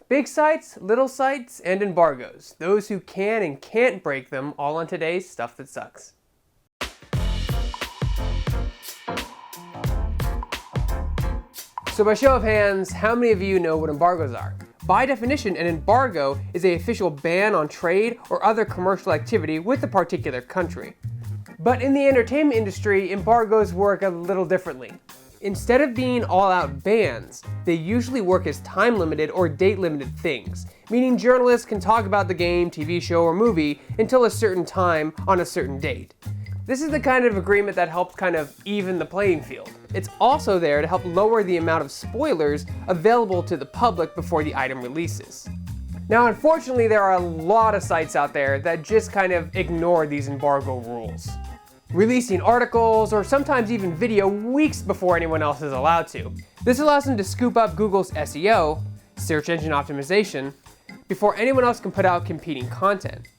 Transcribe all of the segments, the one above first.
Big sites, little sites, and embargoes. Those who can and can't break them, all on today's Stuff That Sucks. So by show of hands, how many of you know what embargoes are? By definition, an embargo is an official ban on trade or other commercial activity with a particular country. But in the entertainment industry, embargoes work a little differently. Instead of being all-out bans, they usually work as time-limited or date-limited things, meaning journalists can talk about the game, TV show, or movie until a certain time on a certain date. This is the kind of agreement that helps kind of even the playing field. It's also there to help lower the amount of spoilers available to the public before the item releases. Now, unfortunately, there are a lot of sites out there that just kind of ignore these embargo rules, releasing articles or sometimes even video weeks before anyone else is allowed to. This allows them to scoop up Google's SEO, search engine optimization, before anyone else can put out competing content.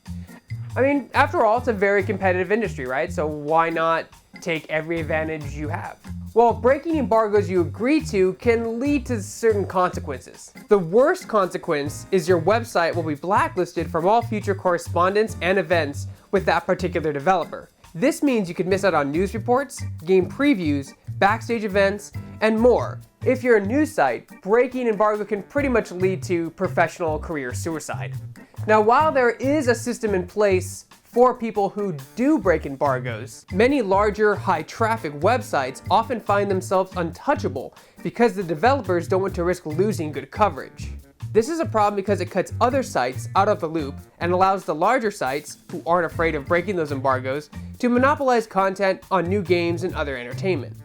I mean, after all, it's a very competitive industry, right? So why not take every advantage you have? Well, breaking embargoes you agree to can lead to certain consequences. The worst consequence is your website will be blacklisted from all future correspondence and events with that particular developer. This means you could miss out on news reports, game previews, backstage events, and more. If you're a news site, breaking embargo can pretty much lead to professional career suicide. Now, while there is a system in place for people who do break embargoes, many larger, high-traffic websites often find themselves untouchable because the developers don't want to risk losing good coverage. This is a problem because it cuts other sites out of the loop and allows the larger sites, who aren't afraid of breaking those embargoes, to monopolize content on new games and other entertainment.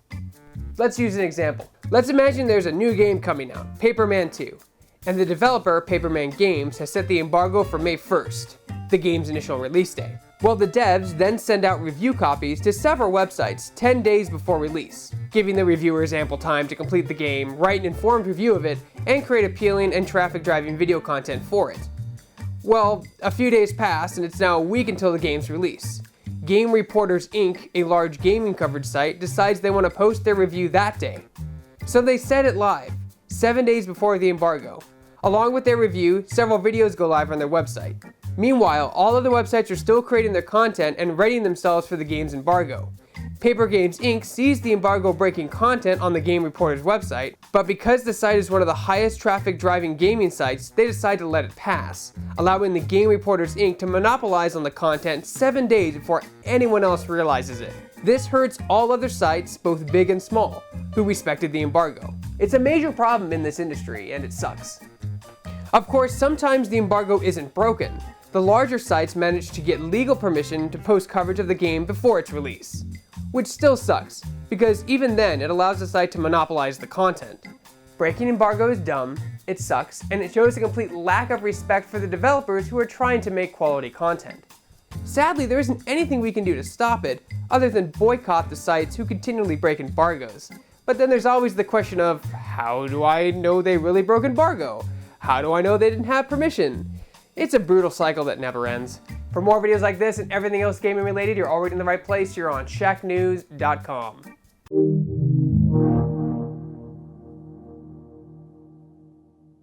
Let's use an example. Let's imagine there's a new game coming out, Paperman 2, and the developer, Paperman Games, has set the embargo for May 1st, the game's initial release day. Well, the devs then send out review copies to several websites 10 days before release, giving the reviewers ample time to complete the game, write an informed review of it, and create appealing and traffic-driving video content for it. Well, a few days pass, and it's now a week until the game's release. Game Reporters Inc., a large gaming coverage site, decides they want to post their review that day. So they set it live, 7 days before the embargo. Along with their review, several videos go live on their website. Meanwhile, all other websites are still creating their content and readying themselves for the game's embargo. Paper Games Inc. sees the embargo-breaking content on the Game Reporter's website, but because the site is one of the highest traffic-driving gaming sites, they decide to let it pass, allowing the Game Reporters Inc. to monopolize on the content 7 days before anyone else realizes it. This hurts all other sites, both big and small, who respected the embargo. It's a major problem in this industry, and it sucks. Of course, sometimes the embargo isn't broken. The larger sites manage to get legal permission to post coverage of the game before its release, which still sucks, because even then it allows the site to monopolize the content. Breaking embargo is dumb, it sucks, and it shows a complete lack of respect for the developers who are trying to make quality content. Sadly, there isn't anything we can do to stop it, other than boycott the sites who continually break embargoes. But then there's always the question of, how do I know they really broke embargo? How do I know they didn't have permission? It's a brutal cycle that never ends. For more videos like this and everything else gaming related, you're already in the right place. You're on Shacknews.com.